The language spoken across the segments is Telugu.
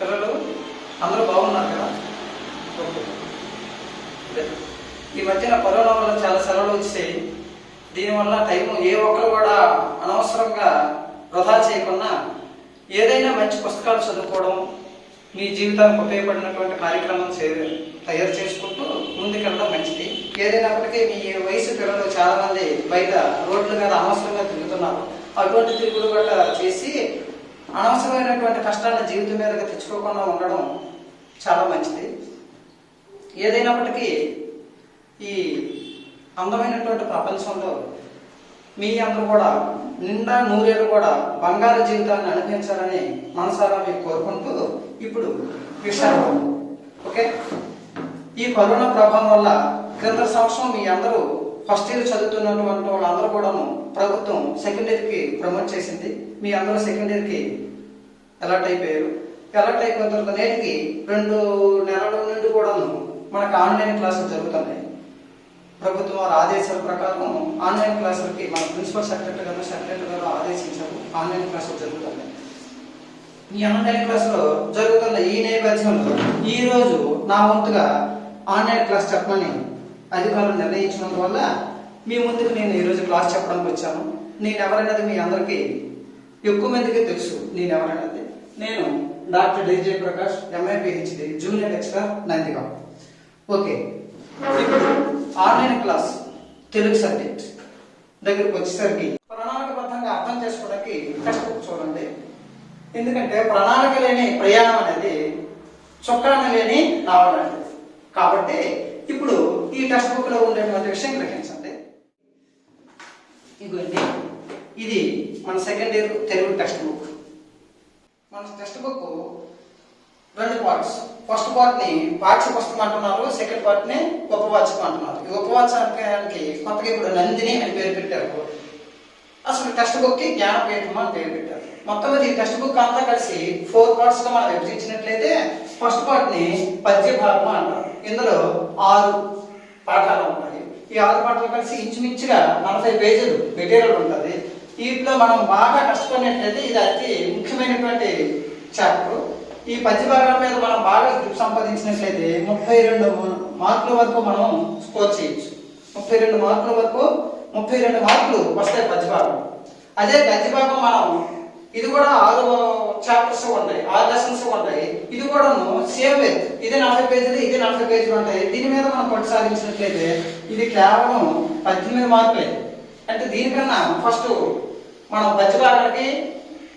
పిల్లలు అందరూ బాగున్నారు కదా? ఓకే. ఈ మధ్యన కరోనా వల్ల చాలా సెలవులు వచ్చాయి. దీనివల్ల టైం ఏ ఒక్కరు కూడా అనవసరంగా వృధా చేయకుండా ఏదైనా మంచి పుస్తకాలు చదువుకోవడం, మీ జీవితానికి ఉపయోగపడినటువంటి కార్యక్రమం తయారు చేసుకుంటూ ముందుకెళ్ళడం మంచిది. ఏదైనప్పటికీ మీ వయసు పిల్లలు చాలామంది బయట రోడ్ల మీద అనవసరంగా తిరుగుతున్నారు. అటువంటి తిరుగులు గట్రా చేసి అనవసరమైనటువంటి కష్టాన్ని జీవితం మీదగా తెచ్చుకోకుండా ఉండడం చాలా మంచిది. ఏదైనప్పటికీ ఈ అందమైనటువంటి ప్రపంచంలో మీ అందరూ కూడా నిండా నూరేళ్ళు కూడా బంగారు జీవితాన్ని అనుభవించాలని మనసారా మీకు కోరుకుంటూ ఇప్పుడు విషయాలు. ఓకే, ఈ కరోనా ప్రభావం వల్ల క్రింద సంవత్సరం మీ అందరూ ఫస్ట్ ఇయర్ చదువుతున్నటువంటి వాళ్ళందరూ కూడాను ప్రభుత్వం సెకండ్ ఇయర్కి ప్రమోట్ చేసింది. మీ అందరూ సెకండ్ ఇయర్కి అలర్ట్ అయిపోయారు. అలర్ట్ అయిపోయిన తర్వాత నేటికి 2 నెలల నుండి కూడాను మనకు ఆన్లైన్ క్లాసులు జరుగుతున్నాయి. ప్రభుత్వం వారి ఆదేశాల ప్రకారం ఆన్లైన్ క్లాసులకి మన ప్రిన్సిపల్ సెక్రటరీ గారు ఆదేశించారు. ఆన్లైన్ క్లాసులు జరుగుతున్నాయి. ఈ ఆన్లైన్ క్లాసులో జరుగుతున్న ఈ నేపథ్యంలో ఈరోజు నా వంతుగా ఆన్లైన్ క్లాస్ చెప్పమని అధికారులు నిర్ణయించినందువల్ల మీ ముందుకు నేను ఈరోజు క్లాస్ చెప్పడానికి వచ్చాను. నేను ఎవరైనది మీ అందరికీ ఎక్కువ మందికి తెలుసు. నేను ఎవరైనది నేను doctor DJ Prakash, MA PhD, junior lecturer, Nandigam. Okay, ఇప్పుడు ఆన్లైన్ క్లాస్ తెలుగు సబ్జెక్ట్ దగ్గరికి వచ్చేసరికి ప్రణాళికబద్ధంగా అర్థం చేసుకోవడానికి టెక్స్ట్ బుక్ చూడండి. ఎందుకంటే ప్రణాళిక లేని ప్రయాణం అనేది చొక్కాన లేని నావలాంటిది. కాబట్టి ఇప్పుడు ఈ టెక్స్ట్ బుక్ లో ఉండేటువంటి విషయం గ్రహించండి. ఇదిగోండి, ఇది మన second year Telugu textbook. మన textbook 2 parts. First part ని పాఠ్య పుస్తకం అంటున్నారు, సెకండ్ పార్ట్ ని ఉపవాచకం అంటున్నారు. ఈ ఉపవాచకానికి కొత్తగా ఇప్పుడు నందిని అని పేరు పెట్టారు. అసలు టెక్స్ట్ బుక్ కి జ్ఞానపీఠం అని పేరు పెట్టారు. మొత్తం ఈ టెక్స్ట్ బుక్ అంతా కలిసి 4 పార్ట్స్ గా మనం విభజించినట్లయితే ఫస్ట్ పార్ట్ ని పద్య భాగం అంటారు. ఇందులో 6 పాఠాలు ఉంటాయి. ఈ 6 పాఠాలు కలిసి ఇంచుమించుగా 40 పేజీలు మెటీరియల్ ఉంటుంది. వీటిలో మనం బాగా కష్టపడినట్లయితే ఇది అతి ముఖ్యమైనటువంటి చాప్టర్. ఈ పద్య భాగాల మీద మనం బాగా గ్రిప్ సంపాదించినట్లయితే 32 మార్కుల వరకు మనం స్కోర్ చేయొచ్చు. 32 మార్కుల వరకు 32 మార్కులు వస్తాయి పద్య భాగం. అదే గద్య భాగం మనం ఇది కూడా 6 చాప్టర్స్ ఉంటాయి, 6 లెసన్స్ ఉంటాయి. ఇది కూడాను సేమ్ విత్ ఇది 40 పేజీలు, ఇది 40 పేజీలు ఉంటాయి. దీని మీద మనం పట్టు సాధించినట్లయితే ఇది కేవలం 18 మార్కులే. అంటే దీనికన్నా ఫస్ట్ మనం పద్య భాగానికి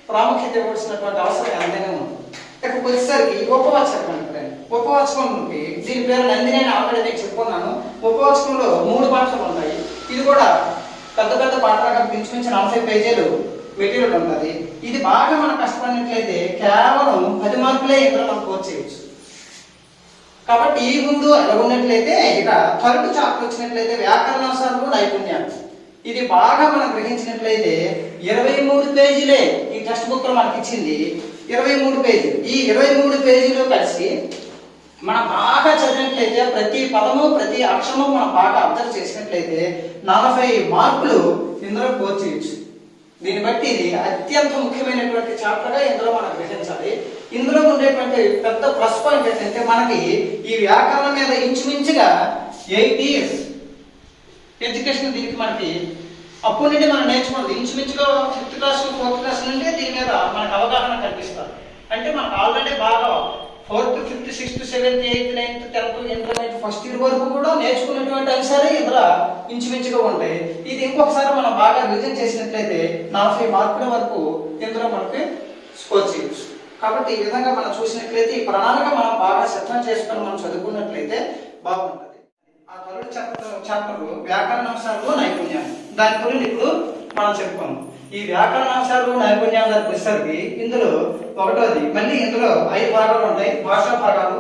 ప్రాముఖ్యత ఇవ్వాల్సినటువంటి అవసరం ఎంతైనా ఉంది. ఇక్కడికి వచ్చేసరికి ఉపవాచకం అంటే ఉపవాచకంకి దీని పేరు నందిని అని ఆల్రెడీ నేను చెప్పుకున్నాను. ఉపవాచకంలో 3 పాఠాలు ఉంటాయి. ఇది కూడా పెద్ద పెద్ద పాఠాలుగా ఇంచుమించు 40 పేజీలు మెటీరియల్ ఉంటుంది. ఇది బాగా మనం కష్టపడినట్లయితే కేవలం 10 మార్కులే ఇందులో మనం కోర్స్ చేయొచ్చు. కాబట్టి ఈ ముందు ఎలా ఉన్నట్లయితే ఇక థర్డ్ చాప్టర్ వచ్చినట్లయితే వ్యాకరణాంశాలు, నైపుణ్యాలు. ఇది బాగా మనం గ్రహించినట్లయితే 23 పేజీలే ఈ టెక్స్ట్ బుక్ లో మనకి ఇచ్చింది. 23 పేజీలు. ఈ 23 పేజీలు కలిసి మనం బాగా చదివినట్లయితే ప్రతి పదము ప్రతి అక్షరము మనం బాగా అబ్జర్వ్ చేసినట్లయితే 40 మార్కులు ఇందులో కోర్స్ చేయొచ్చు. దీన్ని బట్టి ఇది అత్యంత ముఖ్యమైనటువంటి చాప్టర్గా ఇందులో మనం గ్రహించాలి. ఇందులో ఉండేటువంటి పెద్ద ప్లస్ పాయింట్ ఏంటంటే మనకి ఈ వ్యాకరణం మీద ఇంచుమించుగా 8 ఇయర్స్ ఎడ్యుకేషన్ దీనికి మనకి అప్పటి నుండి మనం నేర్చుకున్నది. ఇంచుమించుగా 5th క్లాస్ 4th క్లాస్ నుండి దీని మీద మనకు అవగాహన కనిపిస్తారు. అంటే మనకు ఆల్రెడీ బాగా 4th, 5th, 6th, 7th, 8th, 9th, 10th, intermediate first year వరకు కూడా నేర్చుకున్నటువంటి అంశాలే ఇందులో ఇంచుమించుగా ఉంటాయి. ఇది ఇంకొకసారి మనం బాగా రివిజన్ చేసినట్లయితే 40 మార్కుల వరకు ఇందులో మనకి స్కోర్ చేయొచ్చు. కాబట్టి ఈ విధంగా మనం చూసినట్లయితే ఈ ప్రణాళిక మనం బాగా సిద్ధం చేసుకొని మనం చదువుకున్నట్లయితే బాగుంటుంది. ఆ థర్డ్ చాప్టర్ వ్యాకరణాంశాలు, నైపుణ్యాలు. దాని గురించి ఇప్పుడు మనం చెప్పుకున్నాం. ఈ వ్యాకరణాంశాలు, నైపుణ్యాలు వచ్చేసరికి ఇందులో 1వది మళ్ళీ ఇందులో 5 భాగాలు ఉంటాయి. భాషా భాగాలు,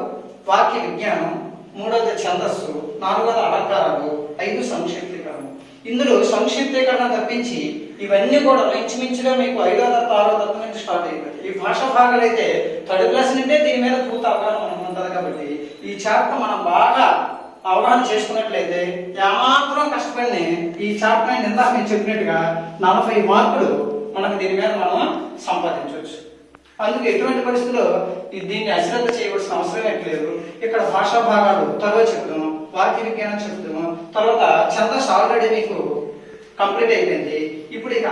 వాక్య విజ్ఞానం, 3వది ఛందస్సు, 4వది అలంకారాలు, 5 సంక్షిప్తీకరణ. ఇందులో సంక్షిప్తీకరణ తప్పించి ఇవన్నీ కూడా ఇంచుమించుగా మీకు 5వ తరగతి 6వ తరగతి నుంచి స్టార్ట్ అయిపోతాయి. ఈ భాషా భాగాలు అయితే 3rd క్లాస్ నుండే దీని మీద పూర్తి అవగాహన మనకు ఉంటుంది. కాబట్టి ఈ చాప్టర్ మనం బాగా అవగాహన చేసుకున్నట్లయితే ఏమాత్రం కష్టపడిన ఈ చాప్టర్ ఇందాక నేను చెప్పినట్టుగా 40 మార్కులు మనకు దీని మీద మనం సంపాదించవచ్చు. అందుకే ఎటువంటి పరిస్థితుల్లో దీన్ని అశ్రద్ధ చేయవలసిన అవసరం లేదు. ఇక్కడ భాషా భాగాలు త్వరగా చెప్తాము, వాక్య విజ్ఞానం చెప్తాము, తర్వాత ఛందస్ ఆల్రెడీ మీకు కంప్లీట్ అయిపోయింది. ఇప్పుడు ఇక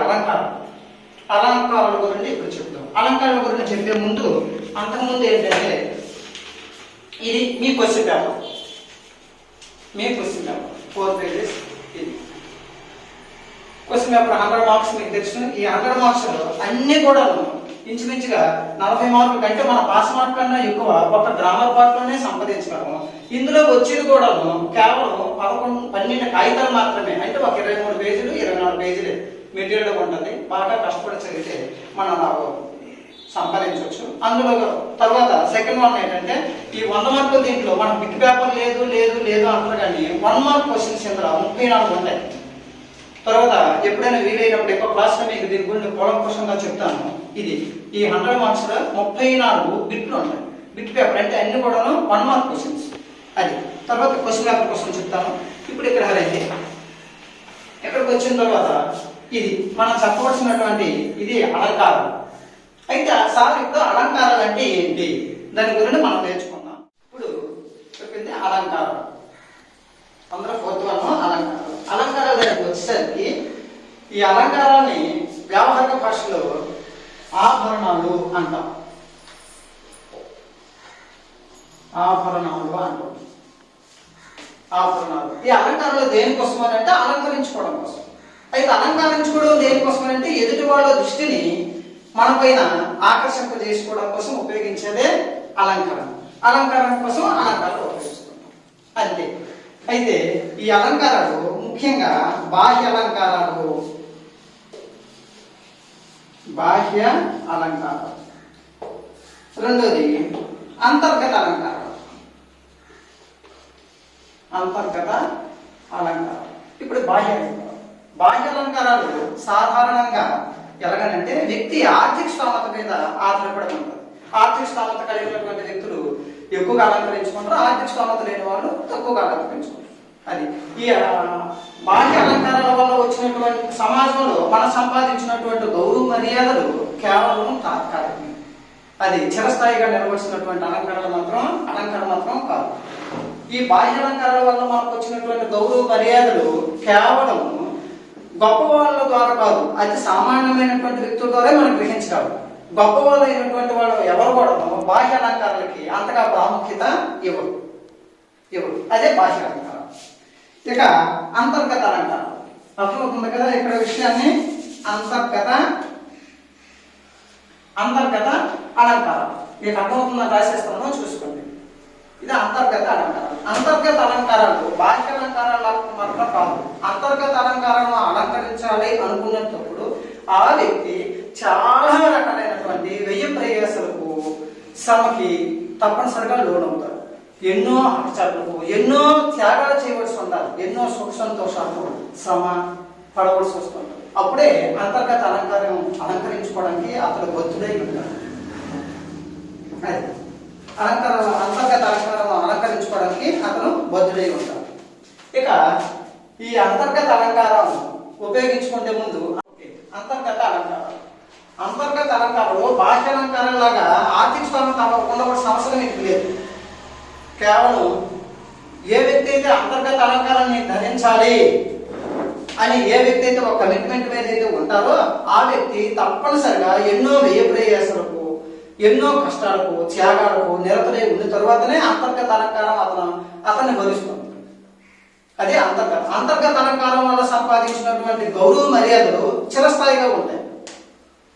అలంకారాల గురించి ఇప్పుడు చెప్తాం. అలంకారాల గురించి చెప్పే ముందు అంతకుముందు ఏంటంటే ఇది మీ క్వశ్చన్ పేపర్, 4 pages. ఇది క్వశ్చన్ పేపర్ 100 మార్క్స్ మీకు తెలుసు. ఈ 100 మార్క్స్ అన్ని కూడా ఇంచుమించుగా 40 మార్కుల కంటే మన పాస్ మార్క్ కన్నా ఎక్కువ ఒక గ్రామర్ పార్ట్లోనే సంపాదించగలము. ఇందులో వచ్చేది కూడా కేవలం 12 కాగితాలు మాత్రమే. అంటే ఒక 23 పేజీలు 24 పేజీలు మెటీరియల్ ఉంటుంది. బాగా కష్టపడి చదివితే మనం సంపాదించవచ్చు. అందులో తర్వాత సెకండ్ వన్ ఏంటంటే ఈ 100 మార్కులు దీంట్లో మన బిట్ పేపర్ లేదు లేదు లేదు అంటారు, కానీ 1 మార్క్ క్వశ్చన్స్ ఇందులో 34 ఉంటాయి. తర్వాత ఎప్పుడైనా వీలైనప్పుడు ఎక్కువ క్లాస్లో మీకు దీని గురించి క్వశ్చన్గా చెప్తాను. ఇది ఈ 100 మార్క్స్ 34 బిట్లు ఉంటాయి. బిట్ పేపర్ అంటే అన్ని కూడా 1 మార్క్ క్వశ్చన్స్. అది తర్వాత క్వశ్చన్ పేపర్ క్వశ్చన్ చెప్తాను. ఇప్పుడు ఇక్కడ రండి. ఇక్కడికి వచ్చిన తర్వాత ఇది మనం చెప్పవలసినటువంటి ఇది అలంకారం. అయితే సార్ ఇప్పుడు అలంకారాలు అంటే ఏంటి దాని గురించి మనం నేర్చుకుందాం. ఇప్పుడు చెప్పింది అలంకారం. అందరూ 4th one అలంకారాలు. అలంకారాల దగ్గరకు వచ్చేసరికి ఈ అలంకారాన్ని వ్యావహారిక భాషలో ఆభరణాలు అంటాం. ఆభరణాలు అంటాం. ఆభరణాలు ఈ అలంకారాలు దేనికోసం అని అంటే అలంకరించుకోవడం కోసం. అయితే అలంకరించుకోవడం దేనికోసం అంటే ఎదుటి వాళ్ళ దృష్టిని మన పైన ఆకర్షింప చేసుకోవడం కోసం ఉపయోగించేదే అలంకరణ. అలంకరణ కోసం అలంకారాలు ఉపయోగిస్తున్నాం అంతే. అయితే ఈ అలంకారాలు ముఖ్యంగా బాహ్య అలంకారాలు, బాహ్య అలంకారాలు. రెండోది అంతర్గత అలంకారాలు. అంతర్గత అలంకారాలు. ఇప్పుడు బాహ్య అలంకారాలు సాధారణంగా ఎలాగనంటే వ్యక్తి ఆర్థిక స్థోమత మీద ఆధారపడి ఉంటారు. ఆర్థిక స్థోమత కలిగినటువంటి వ్యక్తులు ఎక్కువగా అలంకరించుకుంటారు, ఆర్థిక స్థోమత లేని వాళ్ళు తక్కువగా అలంకరించుకుంటారు. అది ఈ బాహ్య అలంకారాల వల్ల వచ్చినటువంటి సమాజంలో మనం సంపాదించినటువంటి గౌరవ మర్యాదలు కేవలం తాత్కాలికమే. అది చిరస్థాయిగా నిలవలసినటువంటి అలంకరణ మాత్రం కాదు. ఈ బాహ్య అలంకారాల వల్ల మనకు వచ్చినటువంటి గౌరవ మర్యాదలు కేవలం గొప్ప వాళ్ళ ద్వారా కాదు, అది సామాన్యమైనటువంటి వ్యక్తుల ద్వారా మనం గ్రహించగలం. గొప్ప వాళ్ళు అయినటువంటి వాళ్ళు ఎవరు కూడా బాహ్య అలంకారాలకి అంతగా ప్రాముఖ్యత ఇవ్వరు. అదే బాహ్య అలంకారం. ఇక అంతర్గత అలంకారం అర్థమవుతుంది కదా ఇక్కడ విషయాన్ని. అంతర్గత అలంకారం మీకు అర్థమవుతుందని రాసేస్తాను, చూసుకోండి. ఇది అంతర్గత అలంకారం. అంతర్గత అలంకారాలు బాహ్య అలంకారాలకు మాత్రం కాదు. అంతర్గత అలంకారాలను అలంకరించాలి అనుకున్నప్పుడు ఆ వ్యక్తి చాలా రకాలైనటువంటి వ్యయ ప్రయాసాలకు శ్రమకి తప్పనిసరిగా లోనవుతారు. ఎన్నో అక్షరాలకు ఎన్నో త్యాగాలు చేయవలసి ఉంటారు. ఎన్నో సుఖ సంతోషాలకు శ్రమ పడవలసి వస్తుంది. అప్పుడే అంతర్గత అలంకరించుకోవడానికి అతడు బొత్తుడై ఉంటాడు. అంతర్గత అలంకారం అలంకరించుకోవడానికి అతను బద్ధుడై ఉంటాడు. ఇక ఈ అంతర్గత అలంకారం ఉపయోగించుకునే ముందు అంతర్గత అలంకారంలో బాహ్య అలంకారం లాగా ఆర్థిక స్థోమత ఉండవలసిన అవసరం మీకు లేదు. కేవలం ఏ వ్యక్తి అయితే అంతర్గత అలంకారాన్ని ధరించాలి అని ఏ వ్యక్తి అయితే ఒక కమిట్మెంట్ మీద అయితే ఉంటారో ఆ వ్యక్తి తప్పనిసరిగా ఎన్నో వ్యయ ప్రయాసాలకు ఎన్నో కష్టాలకు త్యాగాలకు నిరతులై ఉన్న తరువాతనే అంతర్గత అలంకారం అతన్ని భరిస్తుంది. అదే అంతర్గత అలంకారం వల్ల సంపాదించినటువంటి గౌరవ మర్యాదలు చిరస్థాయిగా ఉంటాయి.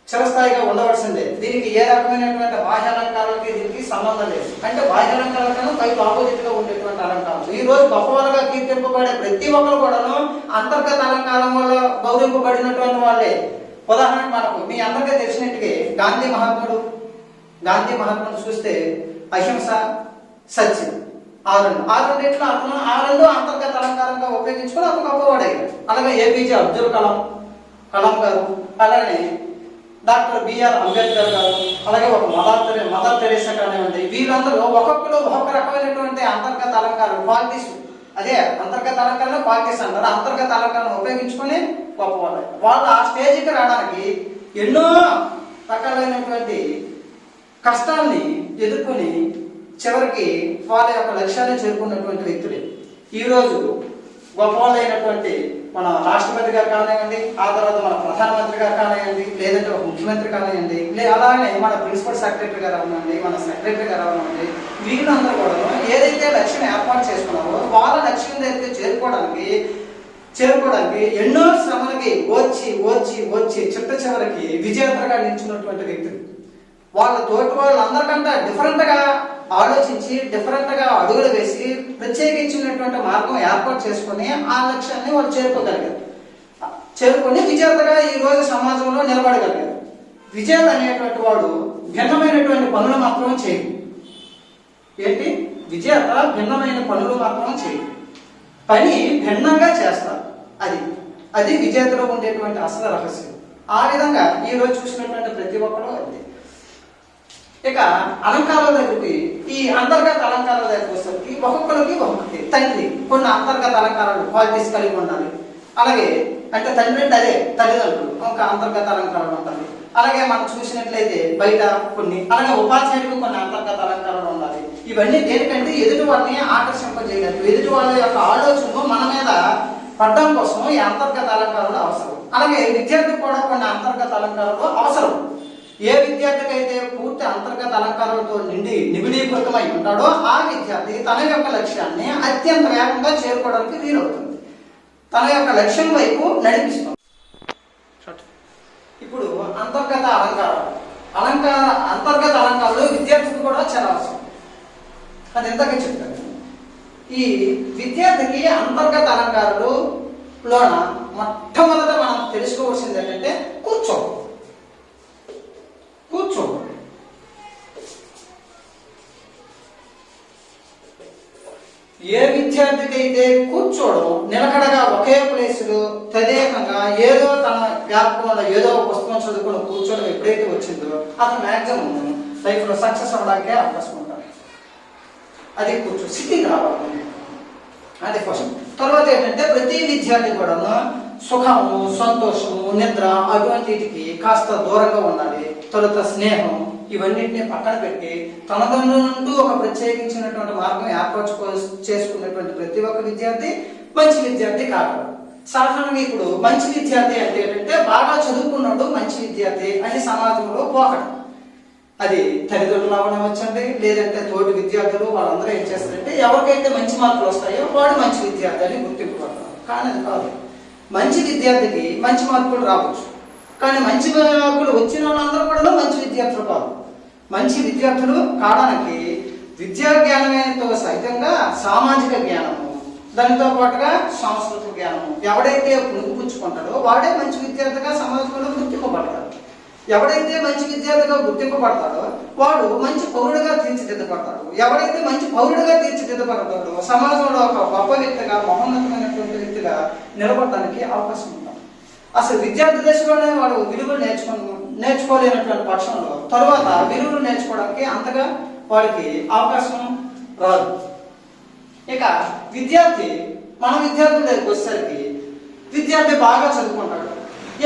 చిరస్థాయిగా ఉండవలసిందే. దీనికి ఏ రకమైనటువంటి బాహ్య అలంకారాలకి దీనికి సంబంధం లేదు. అంటే బాహ్య అలంకారాలను పైకి ఆపోజిట్ గా ఉండేటువంటి అలంకారం. ఈ రోజు గొప్పవాళ్ళగా కీర్తింపబడే ప్రతి ఒక్కరు కూడాను అంతర్గత అలంకారం వల్ల గౌరవింపబడినటువంటి వాళ్ళే. ఉదాహరణకు మనకు మీ అందరికీ తెలిసినట్టుగా గాంధీ మహాత్ముడు చూస్తే అహింస, సత్యం ఆ రెండిట్లో అతను అంతర్గత అలంకారంగా ఉపయోగించుకొని అతను గొప్పవాడయ్యాడు. అలాగే ఏపీజే అబ్దుల్ కలాం గారు, అలానే డాక్టర్ బిఆర్ అంబేద్కర్ గారు, అలాగే ఒక మదర్ తెరేసా కానివ్వండి, వీళ్ళందరూ ఒక్కొక్కరు ఒక్కొక్క రకమైనటువంటి అంతర్గత అలంకారం క్వాలిటీస్. అదే అంతర్గత అలంకారంలో క్వాలిటీస్ అంటారు. అంతర్గత అలంకారం ఉపయోగించుకొని గొప్పవాళ్ళు. వాళ్ళు ఆ స్టేజ్కి రావడానికి ఎన్నో రకాలైనటువంటి కష్టాల్ని ఎదుర్కొని చివరికి వాళ్ళ యొక్క లక్ష్యాన్ని చేరుకున్నటువంటి వ్యక్తులే ఈరోజు గొప్పవాళ్ళైనటువంటి మన రాష్ట్రపతి గారు కానివ్వండి, ఆ తర్వాత మన ప్రధానమంత్రి గారు కానివ్వండి, లేదంటే ఒక ముఖ్యమంత్రి కానివ్వండి, అలాగే మన ప్రిన్సిపల్ సెక్రటరీ గారు అవ్వండి, మన సెక్రటరీ గారు అవ్వండి, వీళ్ళందరూ కూడా ఏదైతే లక్ష్యం ఏర్పాటు చేసుకున్నారో వాళ్ళ లక్ష్యం దగ్గరికి చేరుకోవడానికి ఎన్నో శ్రమలకి వచ్చి వచ్చి వచ్చి చిట్ట చివరికి విజేతగా నిలిచినటువంటి వ్యక్తులు వాళ్ళ తోటి వాళ్ళందరికంటే డిఫరెంట్గా ఆలోచించి డిఫరెంట్గా అడుగులు వేసి ప్రత్యేకించినటువంటి మార్గం ఏర్పాటు చేసుకొని ఆ లక్ష్యాన్ని వాళ్ళు చేరుకొని విజేతగా ఈ రోజు సమాజంలో నిలబడగలిగారు. విజేత అనేటువంటి వాడు భిన్నమైనటువంటి పనులు మాత్రం చేయడు. ఏంటి? విజేత భిన్నమైన పనులు మాత్రం చేయడు, పని భిన్నంగా చేస్తారు. అది విజేతలో ఉండేటువంటి అసలు రహస్యం. ఆ విధంగా ఈ రోజు చూసినటువంటి ప్రతి ఒక్కరు అది. ఇక అలంకారాల దగ్గరికి, ఈ అంతర్గత అలంకారాల దగ్గరికి వచ్చేసరికి ఒక్కొక్కరికి తండ్రి కొన్ని అంతర్గత అలంకారాలు క్వాలిటీస్ కలిగి ఉండాలి. అలాగే అంటే తండ్రి అంటే అదే తల్లిదండ్రులు ఒక అంతర్గత అలంకారాలు ఉండాలి. అలాగే మనం చూసినట్లయితే బయట కొన్ని, అలాగే ఉపాధ్యాయులకు కొన్ని అంతర్గత అలంకారాలు ఉండాలి. ఇవన్నీ దేనికంటే ఎదుటి వాళ్ళని ఆకర్షింపజేయలేదు, ఎదుటి వాళ్ళ యొక్క ఆలోచనలు మన మీద పడ్డం కోసం ఈ అంతర్గత అలంకారాలు అవసరం. అలాగే విద్యార్థికి కూడా కొన్ని అంతర్గత అలంకారాలు అవసరం. ఏ విద్యార్థికి అయితే పూర్తి అంతర్గత అలంకారాలతో నిబిడీకృతమై ఉంటాడో ఆ విద్యార్థి తన యొక్క లక్ష్యాన్ని అత్యంత వేగంగా చేరుకోవడానికి వీలవుతుంది, తన యొక్క లక్ష్యం వైపు నడిపిస్తుంది. ఇప్పుడు అంతర్గత అలంకారాలు విద్యార్థికి కూడా చాలా అవసరం. అది ఎంతగా చెప్తారు. ఈ విద్యార్థికి అంతర్గత అలంకారాలులోన మొట్టమొదట మనం తెలుసుకోవాల్సింది ఏంటంటే కూర్చో. ఏ విద్యార్థికి అయితే కూర్చోవడం, నిలకడగా ఒకే ప్లేసులో తదేకంగా ఏదో తన వ్యాపకంలో ఏదో పుస్తకం చదువుకుని కూర్చోవడం ఎప్పుడైతే వచ్చిందో అతను మ్యాక్సిమం లైఫ్లో సక్సెస్ అవ్వడానికే అవకాశం ఉంటుంది. అది సిట్టింగ్ రావాలి, అది ఫస్ట్. తర్వాత ఏంటంటే ప్రతి విద్యార్థి కూడా సుఖము, సంతోషము, నిద్ర అటువంటికి కాస్త దూరంగా ఉండాలి. తర్వాత స్నేహం, ఇవన్నింటినీ పక్కన పెట్టి తనదంటూ ఒక ప్రత్యేకించినటువంటి మార్గం ఏర్పాటు చేసుకున్నటువంటి ప్రతి ఒక్క విద్యార్థి మంచి విద్యార్థి కాదు. సాధారణంగా ఇప్పుడు మంచి విద్యార్థి అంటే ఏంటంటే బాగా చదువుకున్నాడు మంచి విద్యార్థి అని సమాజంలో పోకడం. అది తల్లిదండ్రులు అవనవచ్చండి, లేదంటే తోటి విద్యార్థులు వాళ్ళందరూ ఏం చేస్తారంటే ఎవరికైతే మంచి మార్కులు వస్తాయో వాడు మంచి విద్యార్థి అని గుర్తింపు పడతారు. కానీ అది కాదు. మంచి విద్యార్థికి మంచి మార్కులు రావచ్చు, కానీ మంచి మార్కులు వచ్చిన వాళ్ళందరూ కూడా మంచి విద్యార్థులు కాదు. మంచి విద్యార్థులు కావడానికి విద్యా జ్ఞానంతో సహితంగా సామాజిక జ్ఞానము, దానితో పాటుగా సాంస్కృతిక జ్ఞానము ఎవడైతే పుణుకుపుచ్చుకుంటాడో వాడే మంచి విద్యార్థిగా సమాజంలో గుర్తింపబడతాడు. ఎవడైతే మంచి విద్యార్థిగా గుర్తింపబడతాడో వాడు మంచి పౌరుడిగా తీర్చిదిద్దబడతాడు. ఎవడైతే మంచి పౌరుడిగా తీర్చిదిద్దబడతాడో సమాజంలో ఒక గొప్ప వ్యక్తిగా, మహోన్నతమైనటువంటి వ్యక్తిగా నిలబడడానికి అవకాశం ఉంటుంది. అసలు విద్యార్థి దశలోనే వాడు విలువలు నేర్చుకోలేనటువంటి పక్షంలో తర్వాత విలువలు నేర్చుకోవడానికి అంతగా వాడికి అవకాశం రాదు. ఇక విద్యార్థి, మన విద్యార్థుల దగ్గరికి వచ్చేసరికి విద్యార్థి బాగా చదువుకుంటాడు.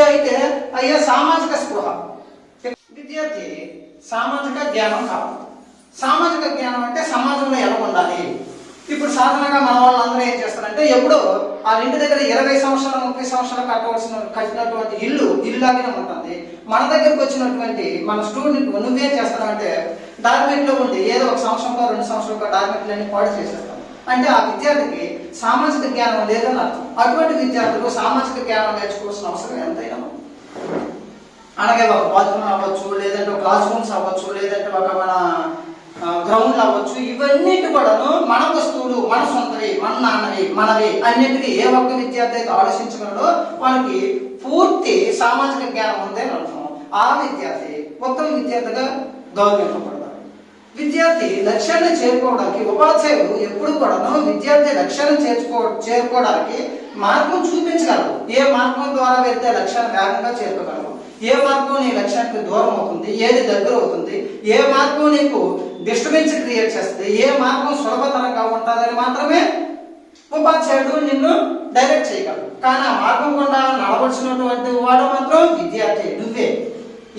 అయితే అయ్యే సామాజిక స్పృహ, విద్యార్థి సామాజిక జ్ఞానం కావాలి. సామాజిక జ్ఞానం అంటే సమాజంలో ఎలా ఉండాలి. ఇప్పుడు సాధారణంగా మన వాళ్ళందరూ ఏం చేస్తారంటే ఎప్పుడో వాళ్ళ ఇంటి దగ్గర 20 సంవత్సరాలు 30 సంవత్సరాలు కట్టినటువంటి ఇల్లులాగానే ఉంటుంది. మన దగ్గరకు వచ్చినటువంటి మన స్టూడెంట్ నువ్వేం చేస్తానంటే డార్మెంట్లో ఉండి ఏదో ఒక సంవత్సరంలో 2 సంవత్సరాలు డార్మెంట్లన్నీ పాడు చేసేస్తాం. అంటే ఆ విద్యార్థికి సామాజిక జ్ఞానం లేదని అర్థం. అటువంటి విద్యార్థులకు సామాజిక జ్ఞానం నేర్చుకోవాల్సిన అవసరం ఎంతైనా. అలాగే ఒక బాత్రూమ్ అవ్వచ్చు, లేదంటే ఒక క్లాస్ రూమ్స్ అవ్వచ్చు, లేదంటే ఒక మన గ్రౌండ్లు అవ్వచ్చు, ఇవన్నిటి కూడాను మన వస్తువులు, మన సొంతవి, మన నాన్నవి, మనవి అన్నిటికీ ఏ ఒక్క విద్యార్థి అయితే ఆలోచించగలడో వాళ్ళకి పూర్తి సామాజిక జ్ఞానం ఉందని అర్థం. ఆ విద్యార్థి ఉత్తమ విద్యార్థిగా గౌరవింపబడతాడు. విద్యార్థి లక్ష్యాన్ని చేరుకోవడానికి ఉపాధ్యాయులు ఎప్పుడు కూడాను విద్యార్థి లక్ష్యాన్ని చేరుకోవడానికి మార్గం చూపించగలరు. ఏ మార్గం ద్వారా వెళ్తే లక్ష్యాన్ని వేగంగా చేరుకోగలరు, ఏ మార్గం నీ లక్ష్యానికి దూరం అవుతుంది, ఏది దగ్గర అవుతుంది, ఏ మార్గం నీకు డిస్టర్బెన్స్ క్రియేట్ చేస్తుంది, ఏ మార్గం సులభతరంగా ఉంటుందని మాత్రమే ఉపాధ్యాయుడు నిన్ను డైరెక్ట్ చేయగలరు. కానీ ఆ మార్గం గుండా నడవలసినటువంటి వాడు మాత్రం విద్యార్థి, నువ్వే.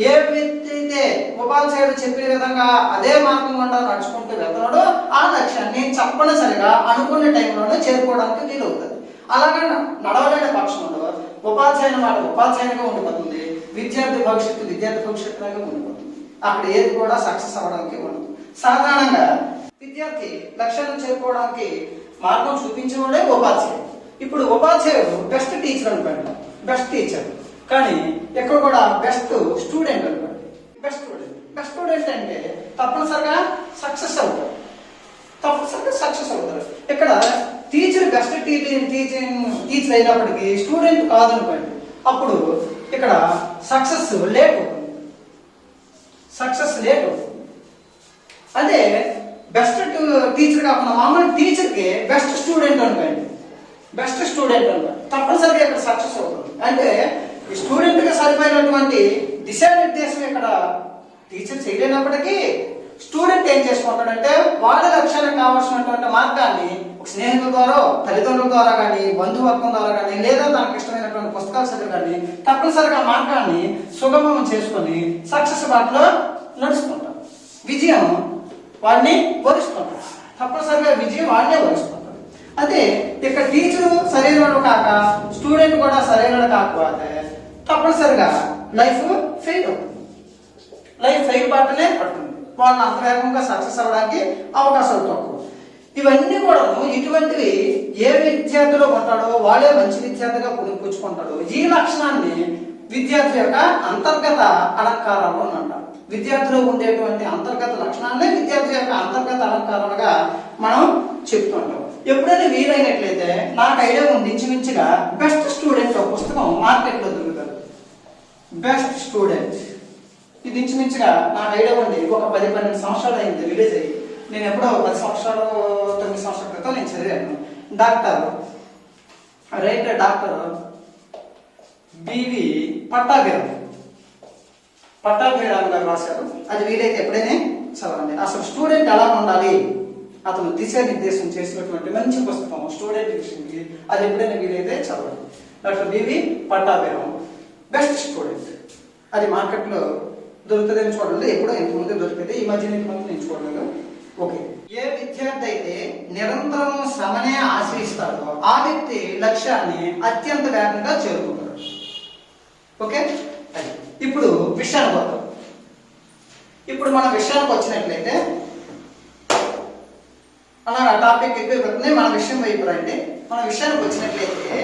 ఏ వ్యక్తి అయితే ఉపాధ్యాయుడు చెప్పిన విధంగా అదే మార్గం గుండా నడుచుకుంటూ వెళ్తున్నాడో ఆ లక్ష్యాన్ని తప్పనిసరిగా అనుకునే టైంలోనే చేరుకోవడానికి వీలవుతుంది. అలాగే నడవలేని పక్షంలో ఉపాధ్యాయుని మాట ఉపాధ్యాయునిగా ఉండిపోతుంది, విద్యార్థి భవిష్యత్తులాగా ఉండిపోతుంది. అక్కడ ఏది కూడా సక్సెస్ అవ్వడానికి ఉండదు. సాధారణంగా విద్యార్థి లక్ష్యాన్ని చేరుకోవడానికి మార్గం చూపించేవాడే ఉపాధ్యాయుడు. ఇప్పుడు ఉపాధ్యాయుడు బెస్ట్ టీచర్ అనుకోండి, బెస్ట్ టీచర్, కానీ ఎక్కడ కూడా బెస్ట్ స్టూడెంట్ అనుకోండి. బెస్ట్ స్టూడెంట్ అంటే తప్పనిసరిగా సక్సెస్ అవుతారు. ఇక్కడ టీచర్ బెస్ట్ టీచర్ అయినప్పటికీ స్టూడెంట్ కాదనుకోండి, అప్పుడు ఇక్కడ సక్సెస్ లేట్ అవుతుంది. అదే బెస్ట్ టీచర్ కాకుండా మామూలు టీచర్కి బెస్ట్ స్టూడెంట్ అనుకోండి, తప్పనిసరిగా ఇక్కడ సక్సెస్ అవుతుంది. అంటే ఈ స్టూడెంట్గా సరిపోయినటువంటి దిశానిర్దేశం ఇక్కడ టీచర్ చేయలేనప్పటికీ స్టూడెంట్ ఏం చేసుకుంటాడంటే వాళ్ళ లక్ష్యానికి కావాల్సినటువంటి మార్గాన్ని స్నేహితుల ద్వారా, తల్లిదండ్రుల ద్వారా కానీ, బంధువర్గం ద్వారా కానీ, లేదా తనకు ఇష్టమైనటువంటి పుస్తకాలు చదివి కానీ తప్పనిసరిగా మార్గాన్ని సుగమం చేసుకొని సక్సెస్ బాటలో నడుచుకుంటాడు. విజయం వాడిని వరిస్తుంటాడు. తప్పనిసరిగా విజయం వాడినే వరిస్తుంటాడు. అదే ఇక్కడ టీచరు సరైనడు కాక స్టూడెంట్ కూడా సరైనడు కాకపోతే తప్పనిసరిగా లైఫ్ ఫెయిల్ అవుతుంది. లైఫ్ ఫెయిల్ బాటనే పడుతుంది. వాళ్ళని అంత వేగంగా సక్సెస్ అవ్వడానికి అవకాశాలు తక్కువ. ఇవన్నీ కూడా ఇటువంటివి ఏ విద్యార్థిలో ఉంటాడో వాళ్ళే మంచి విద్యార్థిగా పుణిపుచ్చుకుంటాడు. ఈ లక్షణాన్ని విద్యార్థి యొక్క అంతర్గత అలంకారాలు అని అంటారు. విద్యార్థిలో ఉండేటువంటి అంతర్గత లక్షణాలనే విద్యార్థి యొక్క అంతర్గత అలంకారాలుగా మనం చెప్తుంటాం. ఎప్పుడైనా వీలైనట్లయితే నాకు ఐడియా ఉంది, ఇంచుమించుగా బెస్ట్ స్టూడెంట్ పుస్తకం మార్కెట్లో దొరుకుతుంది. బెస్ట్ స్టూడెంట్ ఇది ఇంచుమించుగా నాకు ఐడియా ఉంది, ఒక 10-12 సంవత్సరాలు అయింది రిలీజ్ అయ్యి. నేను ఎప్పుడో 10 సంవత్సరాలు 9 సంవత్సరాల క్రితం నేను చదివాను. డాక్టర్ బివి పట్టాభిరామ్ గారు రాశారు. అది వీలైతే ఎప్పుడైనా చదవండి. అసలు స్టూడెంట్ ఎలా ఉండాలి అతను దిశానిర్దేశం చేసినటువంటి మంచి పుస్తకం స్టూడెంట్ విషయంకి. అది ఎప్పుడైనా వీలైతే చదవండి. Doctor B V Pattabhiram best student. అది మార్కెట్లో దొరుకుతుందని చూడలేదు, ఎప్పుడో ఇంతకుముందు దొరికితే, ఈ మధ్య నేను చూడలేదు. ఓకే, ఏ విద్యార్థి అయితే నిరంతరం శ్రమనే ఆశ్రయిస్తాడో ఆ వ్యక్తి లక్ష్యాన్ని అత్యంత వేగంగా చేరుకుంటాడు. ఓకే, అది ఇప్పుడు విషయానికి వద్దాం. ఇప్పుడు మన విషయానికి వచ్చినట్లయితే అలాగా టాపిక్ ఎక్కువ మన విషయం వైపు రండి. మన విషయానికి వచ్చినట్లయితే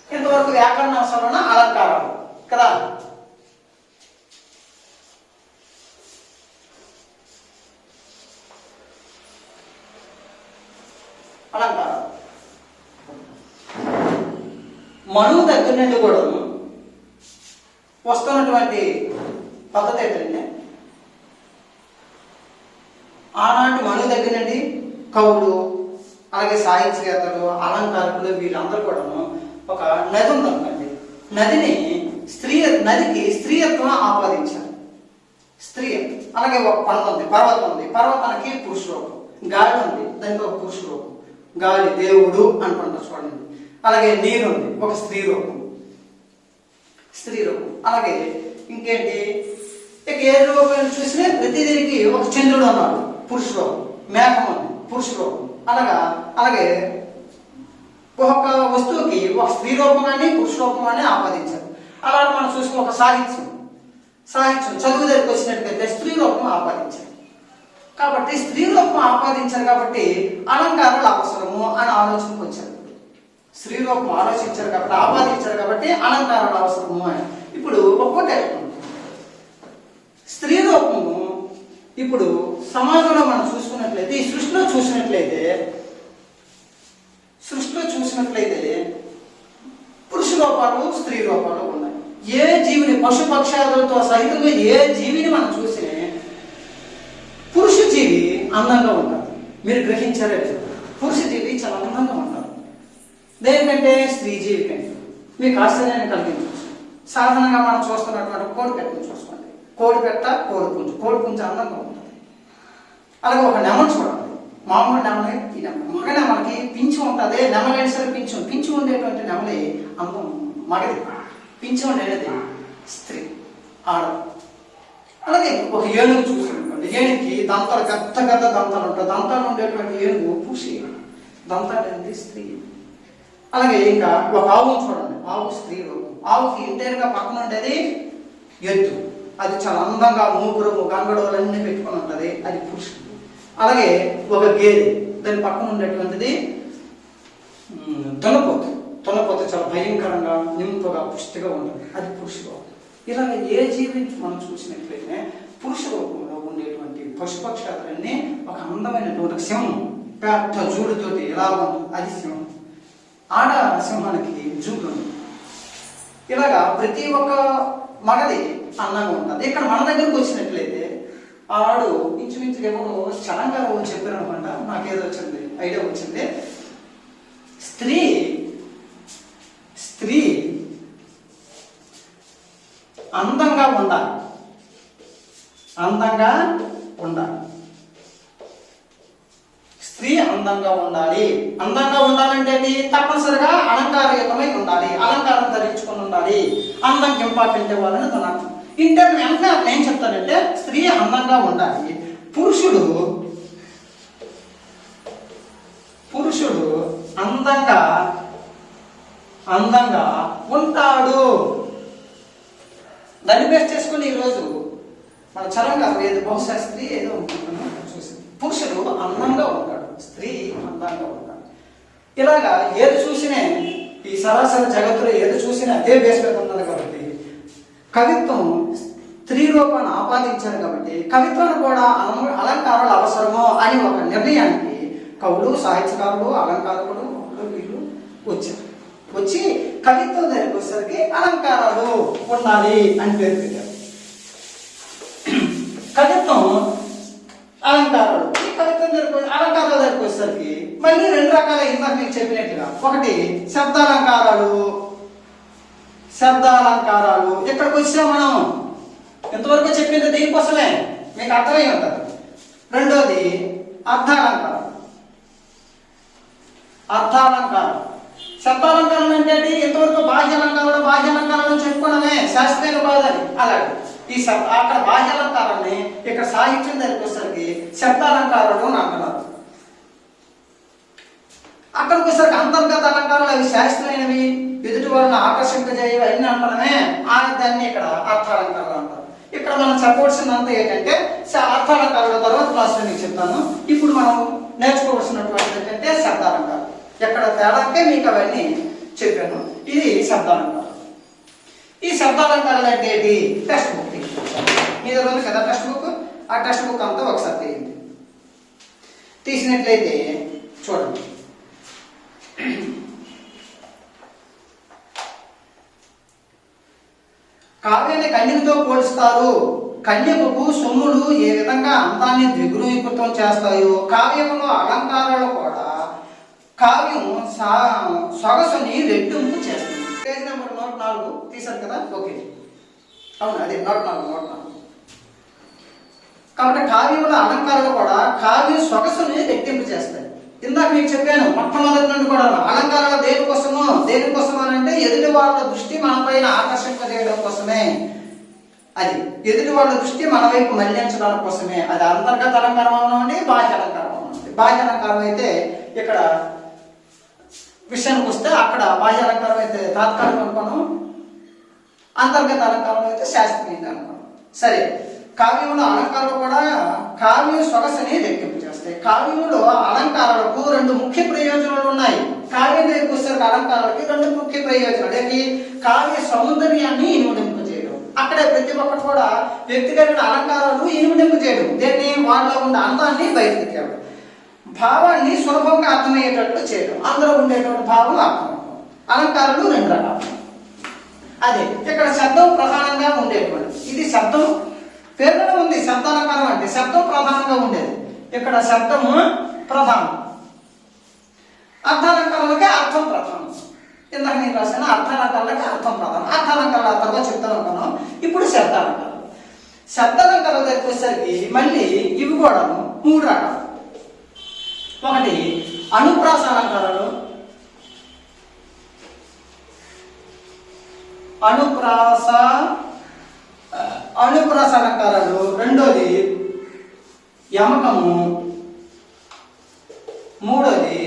ఇంతవరకు వ్యాకరణ అవసరం అలంకారాలు కదా. అలంకారం మనువు దగ్గర నుండి కూడా వస్తున్నటువంటి పద్ధతి ఏంటంటే, ఆనాటి మనువు దగ్గర నుండి కవులు, అలాగే సాహిత్యవేత్తలు, అలంకారకులు వీళ్ళందరూ కూడా ఒక నది ఉందనుకోండి, నదికి స్త్రీయత్వం ఆపాదించారు. స్త్రీయత్వం. అలాగే ఒక కొండ ఉంది, పర్వతం ఉంది, పర్వతానికి పురుష రూపం. గాలి ఉంది, దానికి ఒక పురుష రూపం. గాలి దేవుడు అనుకుంటారు చూడండి. అలాగే నీరు ఉంది, ఒక స్త్రీ రూపం. అలాగే ఇంకేంటి, ఇక ఏ రూపం చూసినా ప్రతి దీనికి ఒక చంద్రుడు అన్నాడు, పురుష రూపం. మేఘం ఉంది, పురుష రూపం. అలాగే ఒక వస్తువుకి ఒక స్త్రీ రూపం కానీ పురుష రూపం అని ఆపాదించారు. అలాగే మనం చూసిన ఒక సాహిత్యం చదువు దగ్గరికి వచ్చినట్టుగా స్త్రీ రూపం ఆపాదించారు. కాబట్టి స్త్రీ రూపం ఆపాదించారు కాబట్టి అలంకారాలు అవసరము అని ఆలోచనకు వచ్చారు. స్త్రీ రూపం ఆలోచించారు కాబట్టి, ఆపాదించారు కాబట్టి అలంకారాలు అవసరము అని. ఇప్పుడు ఒక్కొక్కటి స్త్రీ రూపము ఇప్పుడు సమాజంలో మనం చూసుకున్నట్లయితే, ఈ సృష్టిలో చూసినట్లయితే పురుష రూపాలు స్త్రీ రూపాలు ఉన్నాయి. ఏ జీవిని, పశుపక్షాదులతో సహితంగా ఏ జీవిని మనం చూసి పురుష జీవి అందంగా ఉంటారు. మీరు గ్రహించారే, పురుష జీవి చాలా అందంగా ఉంటారు. దేనికంటే స్త్రీ జీవి కంటే. మీకు ఆశ్చర్యాన్ని కలిగించవచ్చు. సాధారణంగా మనం చూస్తున్నటువంటి కోడి పెట్టని చూసుకోండి. కోడి పుంజు అందంగా ఉంటుంది. అలాగే ఒక నెమలు చూడండి. మామూలు నెమలి, ఈ మగ నెమలకి పింఛు ఉంటుంది. నెమలైన సరే పింఛు ఉండేటువంటి నెమలి అందం మగది. పింఛు ఉండేది స్త్రీ. ఆడ. అలాగే ఒక ఏనుగు చూసినటువంటి ఏనుగుకి దంతాలు పెద్ద పెద్ద దంతాలు ఉంటాయి. దంతాలు ఉండేటువంటి ఏనుగు పురుషి, దంతాలు అనేది స్త్రీ. అలాగే ఇంకా ఒక ఆవును చూడండి, ఆవు స్త్రీ రూపం. ఆవుకి ఇంటైర్గా పక్కన ఉండేది ఎద్దు, అది చాలా అందంగా మూపురము గంగడోలన్నీ పెట్టుకొని ఉంటుంది, అది పురుషుడు. అలాగే ఒక గేదె, దాని పక్కన ఉండేటువంటిది దున్నపోతు. దున్నపోతు చాలా భయంకరంగా నింపుగా పుష్టిగా ఉంటుంది, అది పురుష రూపం. ఇలాగ ఏ జీవి మనం చూసినట్లయితే పురుష రూపంలో ఉండేటువంటి పశుపక్షాలన్నీ ఒక అందమైనటువంటి సింహం, పెద్ద జూడుతోటి ఎలా ఉంటుంది, అది సింహం. ఆడ సింహానికి జూడు ఉంది. ఇలాగా ప్రతి ఒక్క మగది అందంగా ఉంటుంది. ఇక్కడ మన దగ్గరకు వచ్చినట్లయితే ఆడు ఇంచుమించుగా ఎవరు చలంగారు చెప్పారు అనమాట, నాకేదో వచ్చింది ఐడియా వచ్చింది. స్త్రీ అందంగా ఉండాలి, అందంగా ఉండాలి. స్త్రీ అందంగా ఉండాలి. అందంగా ఉండాలంటే తప్పనిసరిగా అలంకారయుతమై ఉండాలి, అలంకారం ధరించుకొని ఉండాలి. అందంకి ఇంపార్టెంట్ ఇవ్వాలని తన అర్థం. ఇంటర్ వెంటనే అతను ఏం చెప్తాడంటే స్త్రీ అందంగా ఉండాలి, పురుషుడు అందంగా ఉంటాడు. దాన్ని బేస్ చేసుకుని ఈరోజు మన చలంగా ఏదో బహుశా స్త్రీ ఏదో ఉంటుందని చూసింది. పురుషుడు అందంగా ఉంటాడు, స్త్రీ అందంగా ఉంటాడు. ఇలాగా ఏది చూసినా ఈ సరాసరి జగత్తులో ఏది చూసినా అదే బేస్ మీద ఉన్నది కాబట్టి కవిత్వం స్త్రీ రూపాన్ని ఆపాదించారు కాబట్టి కవిత్వాన్ని కూడా అలంకారాలు అవసరమో అని ఒక నిర్ణయానికి కవులు, సాహిత్యకారులు, అలంకారకులు వీళ్ళు వచ్చి కవిత్వం దగ్గరికి వచ్చేసరికి అలంకారాలు ఉండాలి అని పేరు పెట్టారు. కవిత్వం అలంకారాలు, ఈ కవిత్వం దగ్గరికి అలంకారాల దగ్గరికి వచ్చేసరికి మళ్ళీ రెండు రకాల ఇందాక మీకు చెప్పినట్టుగా, ఒకటి శబ్దాలంకారాలు. ఇక్కడికి వచ్చాం మనం, ఎంతవరకు చెప్పింది దీనికోసమే మీకు అర్థమై ఉంటుంది. రెండోది అర్థాలంకారం. శబ్దాలంకారం అంటే ఎంతవరకు బాహ్యాలంకారాలను చెప్పుకున్నామే, శాస్త్రీయ కాదని. అలాగే ఈ అక్కడ బాహ్యాలంకారాన్ని ఇక్కడ సాహిత్యం దగ్గరికి వచ్చేసరికి శబ్దాలంకారాలు అని అంటున్నారు. అక్కడికి వచ్చేసరికి అంతర్గత అలంకారాలు, అవి శాస్త్రీయమైనవి, ఎదుటి వాళ్ళని ఆకర్షింపజేయవి అన్ని అంటామే, దాన్ని ఇక్కడ అర్థాలంకారాలు అంటారు. ఇక్కడ మనం చెప్పవలసిందంతా ఏంటంటే అర్థాలంకారాల తర్వాత క్లాసులో మీకు చెప్తాను. ఇప్పుడు మనం నేర్చుకోవాల్సినటువంటి ఏంటంటే శబ్దాలంకారం. ఎక్కడ తేడాకే మీకు అవన్నీ చెప్పాను. ఇది శబ్దాలంకారం. ఈ శబ్దాలంకారాలు అంటే ఏంటి? టెక్స్ట్ బుక్ మీద ఉంది కదా టెక్స్ట్ బుక్, ఆ టెక్స్ట్ బుక్ అంతా ఒకసారి తీయండి. తీసినట్లయితే చూడండి, కావ్యాన్ని కన్యకతో పోల్చుతారు. కన్యకకు సొమ్ములు ఏ విధంగా అందాన్ని ద్విగుణీకృతం చేస్తాయో కావ్యంలో అలంకారాలు కూడా కావ్యం సొగసుని రెట్టింపు చేస్తుంది. పేజ్ నెంబర్ 104 తీసారు కదా, ఓకే అవును అదే 104. కాబట్టి కావ్యంలో అలంకారాలు కూడా కావ్యం సొగసుని రెట్టింపు చేస్తాయి. ఇందాక మీకు చెప్పాను మొట్టమొదటి నుండి కూడా అలంకారాలు దేనికోసమో అంటే ఎదుటి వాళ్ళ దృష్టి మన పైన ఆకర్షింపజేయడం కోసమే. అది ఎదుటి వాళ్ళ దృష్టి మన వైపు మళ్లించడం కోసమే. అది అంతర్గత అలంకారం అవ్వనండి, బాహ్య అలంకారం అవ్వనండి. బాహ్య అలంకారం అయితే ఇక్కడ విషయానికి వస్తే అక్కడ బాహ్య అలంకారం అయితే తాత్కాలిక అనుకోను, అంతర్గత అలంకారం అయితే శాస్త్రీయంగా అనుకోను. సరే, కావ్యంలో అలంకారాలు కూడా కావ్య సొగసుని రెట్టింపు చేస్తాయి. కావ్యంలో అలంకారాలకు రెండు ముఖ్య ప్రయోజనాలు ఉన్నాయి. కావ్యం దగ్గరికి వచ్చేసరికి అలంకారాలకి రెండు ముఖ్య ప్రయోజనాలు ఏంటి? కావ్య సౌందర్యాన్ని ఇనుమడింపు చేయడం. అక్కడే ప్రతి ఒక్కరు కూడా వ్యక్తిగత అలంకారాలు ఇనుమడింపు చేయడం, దేన్ని వాళ్ళలో ఉండే అందాన్ని బయటకు తేవడం, భావాన్ని సులభంగా అర్థమయ్యేటట్లు చేయడం, అందులో ఉండేటువంటి భావం అర్థమవుతాం. అలంకారాలు రెండు రకాలు. అదే ఇక్కడ శబ్దం ప్రధానంగా ఉండేటువంటి, ఇది శబ్దం పేరులో ఉంది. శబ్దాలంకారం అంటే శబ్దం ప్రధానంగా ఉండేది. ఇక్కడ శబ్దము ప్రధానం, అర్థాలంకారాలకి అర్థం ప్రధానం. ఇందాక నేను రాసిన అర్థాలంకారాలకి అర్థం ప్రధానం. అర్థాలంకారాలు అర్థంగా చెప్తాను అనుకున్నాం. ఇప్పుడు శబ్దాలంకారం. శబ్దాలంకారాల దగ్గరికి వచ్చేసరికి మళ్ళీ ఇవి కూడా 3 రకాలు. ఒకటి అనుప్రాస అలంకారాలు, అనుప్రాస అనుప్రాస అలంకారాలు. రెండోది యమకము. మూడోది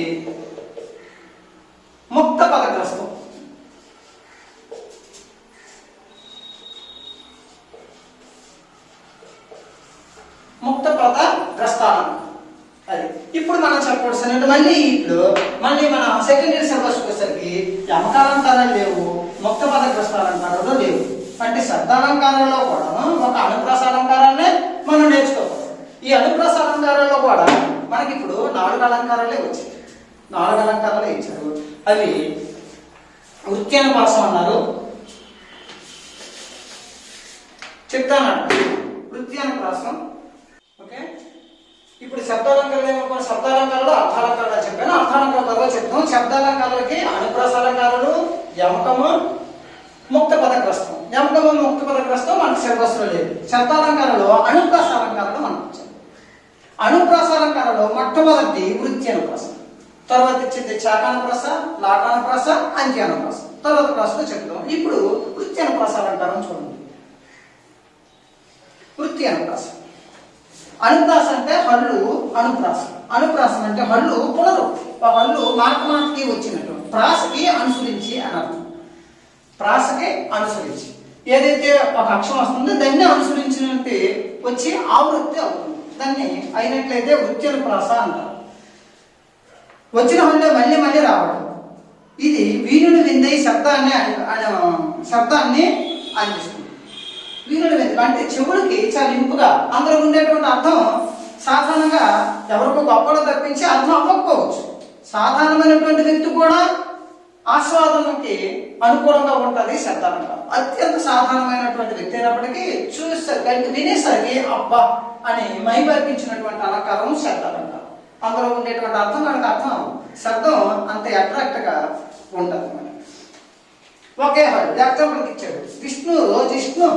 ముక్త పదగ్రస్తం. ముక్త పద గ్రస్తానం. అది ఇప్పుడు మనం చెప్పవలసిన మళ్ళీ ఇప్పుడు మళ్ళీ మన సెకండరీ సిలబస్ వచ్చేసరికి యమకాలంకారాలు లేవు, ముక్త పద గ్రస్తాలంకారాలు లేవు. అంటే శబ్దాలంకారాల్లో కూడా ఒక అనుప్రాస అలంకారాలనే మనం నేర్చుకోవాలి. ఈ అనుప్రాస అలంకారాల్లో కూడా మనకి ఇప్పుడు 4 అలంకారాలే వచ్చాయి. 4 అలంకారాలే ఇచ్చారు. అవి వృత్యానుప్రాసం అన్నారు. చెప్తానంట వృత్యానుప్రాసం. ఓకే, ఇప్పుడు శబ్దాలంకారాలు ఏమనుకో, శబ్దాలంకారాలు అర్థాలంకారాలు చెప్పాను, అర్థాలంకారాలు తర్వాత చెప్తాం. శబ్దాలంకారాలకి అనుప్రాస అలంకారాలు, యమకము, ముక్త పదగ్రస్తం. యమకము ముక్త పదగ్రస్తం మనకు సిలబస్ లో లేదు. శబ్దాలంకారాలు అనుప్రాస అలంకారాలు మనకు వచ్చాయి. అనుప్రాస అలంకారాలు మొట్టమొదటి వృత్యానుప్రాసం, తర్వాత వచ్చింది చాకానుప్రాస, లాటానుప్రాస, అంత్యానుప్రాస. తర్వాత క్లాసులో చెప్తాం. ఇప్పుడు వృత్యానుప్రాస అలంకారం చూడండి. వృత్యానుప్రాసం. అనుప్రాస అంటే హల్లు అనుప్రాసం. అనుప్రాసం అంటే హల్లు పునరుక్తి. ఆ హల్లు మాట మాటకి వచ్చినట్టు ప్రాసకి అనుసరించి అని అర్థం. ప్రాసకి అనుసరించి ఏదైతే ఒక అక్షరం వస్తుందో దాన్ని అనుసరించినట్టు వచ్చి ఆవృత్తి అవుతుంది. దాన్ని అయినట్లయితే వృత్యానుప్రాస అంటారు. వచ్చిన హల్లు మళ్ళీ మళ్ళీ రావడం. ఇది వీణుని విందే శబ్దాన్ని అందిస్తుంది. వీణుని విందు అంటే చెవులకి చాలా ఇంపుగా అందులో ఉండేటువంటి అర్థం సాధారణంగా ఎవరికో గొప్పలో తప్పించి అర్థం అవ్వకపోవచ్చు. సాధారణమైనటువంటి వ్యక్తి కూడా ఆస్వాదనకి అనుకూలంగా ఉంటుంది శబ్దాలంకారం. అత్యంత సాధారణమైనటువంటి వ్యక్తి అయినప్పటికీ చూసేసరికి వినేసరికి అబ్బా అని మైమర్పించినటువంటి అలంకారం శబ్దాలంకారం. అందులో ఉండేటువంటి అర్థం మనకు అర్థం శబ్దం అంత అట్రాక్ట్ గా ఉంటుంది. ఒకే ఎగ్జాంపుల్కి ఇచ్చాడు జిష్ణు.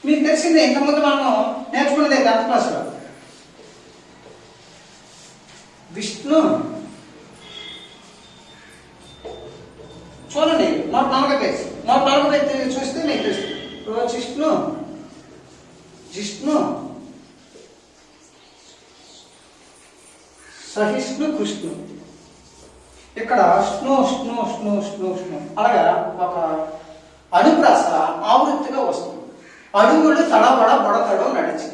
మీకు తెలిసిందే, ఇంతకుముందు మనం నేర్చుకున్నదే 10th క్లాస్లో. విష్ణు చూడండి 140 పేజ్. 140 పేజ్ చూస్తే మీకు తెలుస్తుంది. జిష్ణు సహిష్ణు కృష్ణు. ఇక్కడ స్ను అలాగా ఒక అనుప్రాస ఆవృత్తిగా వస్తుంది. అడుగులు తడబడ బొడతడు నడిచి.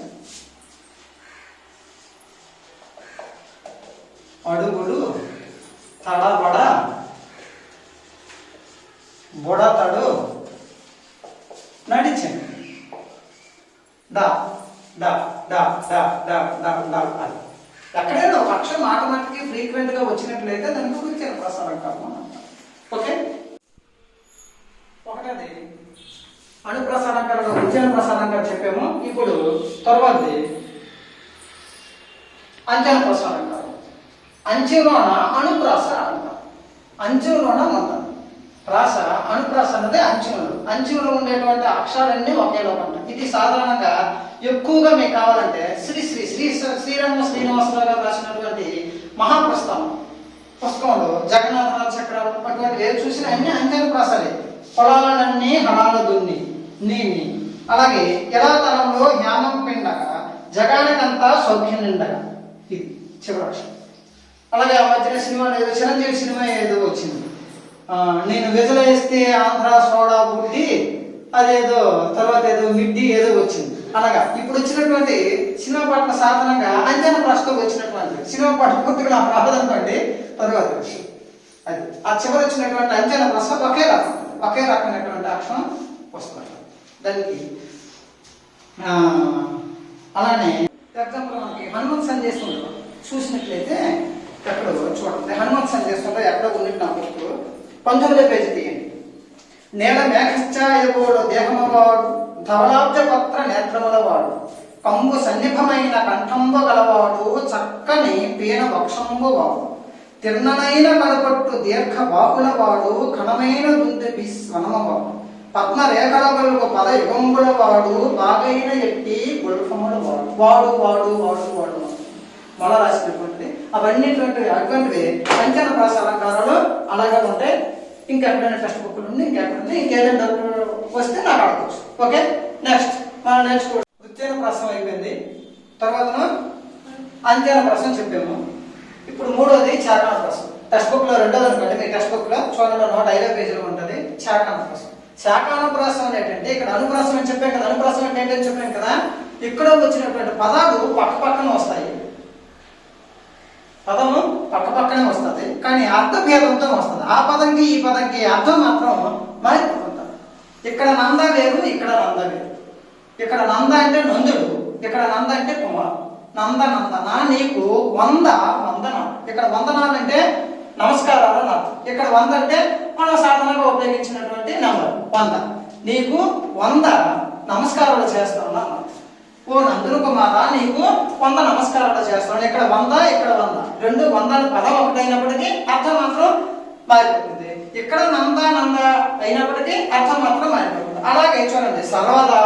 అడుగులు తడబడ బొడతడు నడిచింది. డా డా డా డా డా డా డా అది ఎక్కడైనా ఒక అక్షరం ఆటోమేటిక్గా ఫ్రీక్వెంట్ గా వచ్చినట్లయితే దానికి వృత్యానుప్రాస అలంకారం. ఓకే, ఒకటది అనుప్రాస అలంకారంలో వృత్యానుప్రాస అలంకారం చెప్పాము. ఇప్పుడు తర్వాతది అంత్యానుప్రాస అలంకారం. అంచెలోన అనుప్రాస అలంకారం. అంచెలోన మొత్తం ప్రాస అనుప్రాస అన్నది అంచెములు. అంచెములు ఉండేటువంటి అక్షరాలన్నీ ఒకేలా ఉంటాయి. ఇది సాధారణంగా ఎక్కువగా మీకు కావాలంటే శ్రీరంగ శ్రీనివాసరావు గారు రాసినటువంటి మహాప్రస్థానం పుస్తకంలో జగన్నాథ చక్రాలు అటువంటి ఏది చూసినా అన్ని అంత్యానుప్రాసాలే. పొలాలన్నీ హళాల దున్ని నీమి. అలాగే ఎలా తరంలో జ్ఞానం పిండక జగానికంతా సౌఖ్యం నిండగా. ఇది చివరి అక్షరం. అలాగే ఆ మధ్యన సినిమా ఏదో చిరంజీవి సినిమా ఏదో వచ్చింది, నేను విజలేస్తే ఆంధ్ర సోడా బుడ్డి అదేదో తర్వాత ఏదో మిడ్డి ఏదో వచ్చింది. అలాగా ఇప్పుడు వచ్చినటువంటి సినిమా పాటల సాధనంగా అంత్యానుప్రాసతో వచ్చినటువంటి సినిమా పాట పూర్తిగా నాకు రాదనుకోండి తర్వాత అది ఆ చివరి వచ్చినటువంటి అంత్యానుప్రాస ఒకే రకమైనటువంటి అక్షరం వస్తుంది దానికి. అలానే ఎగ్జాంపుల్ మనకి హనుమంత్ సందేశంలో చూసినట్లయితే ఎక్కడ చూడండి, హనుమంత్ సందేశంలో ఎక్కడ ఉన్నట్టు నా బుక్ 19వ పేజీ తీయండి. నేల మేఘశ్చాయగోడు దేహమవాడు ధవలాబ్జ పత్ర నేత్రముల వాడు కంబు సన్నిభమైన కంఠంబు గలవాడు చక్కని పీన వక్షంబు వాడు తిర్ణనైన కనపట్టు దీర్ఘ బాహుల వాడు ఘనమైన దుంది స్వనమవాడు పద్మరేఖల గొలుగు పద యుగంబుల వాడు బాగైన ఎట్టి గుల్ఫముల వాడు వాడు వాడు వాడు వాడు మళ్ళా రాసినటువంటిది. అవన్నీటువంటివి అటువంటివి అంత్యానుప్రాస అలంకారాలు అలాగే ఉంటాయి. ఇంకెక్కడైనా టెక్స్ట్ బుక్లు ఉంది, ఇంకెక్కడుంది, ఇంకేదైనా వస్తే నాకు అడగచ్చు. ఓకే. నెక్స్ట్ మనం నేర్చుకో వృత్యన ప్రశ్న అయిపోయింది. తర్వాత అంత్యాన ప్రశ్న చెప్పాము. ఇప్పుడు మూడోది చాకాన ప్రశ్న. టెక్స్ట్ బుక్ లో రెండోది అనుకోండి, మీ టెక్స్ట్ బుక్ లో చూడండి 105వ పేజీలో ఉంటుంది చాకాన ప్రశ్న. శాకాన ప్రాసం ఏంటంటే ఇక్కడ అనుప్రాసం అని చెప్పాం కదా, అనుప్రాసం అంటే ఏంటని చెప్పాం కదా, ఇక్కడ వచ్చినటువంటి పదాలు పక్క పక్కన వస్తాయి. పదము పక్క పక్కనే వస్తుంది కానీ అర్థభేదంతో వస్తుంది. ఆ పదంకి ఈ పదంకి అర్థం మాత్రం మారిపోతుంటుంది. ఇక్కడ నంద వేరు, ఇక్కడ నంద వేరు. ఇక్కడ నంద అంటే నందుడు, ఇక్కడ నంద అంటే కుమార్. నంద నందన నీకు 100 వందనాలు. ఇక్కడ వందనాలు అంటే నమస్కారాలు నాకు. ఇక్కడ 100 అంటే మనం సాధారణంగా ఉపయోగించినటువంటి నెంబర్ 100. నీకు 100 నమస్కారాలు చేస్తాను. ఓ నందుని కుమార నీకు 100 నమస్కారాలు చేస్తాను. ఇక్కడ 100, ఇక్కడ 100, రెండు 100 పదం ఒకటైనప్పటికీ అర్థం మాత్రం మారిపోతుంది. ఇక్కడ నంద నంద అయినప్పటికీ అర్థం మాత్రం మారిపోతుంది. అలాగే చూడండి, సర్వదా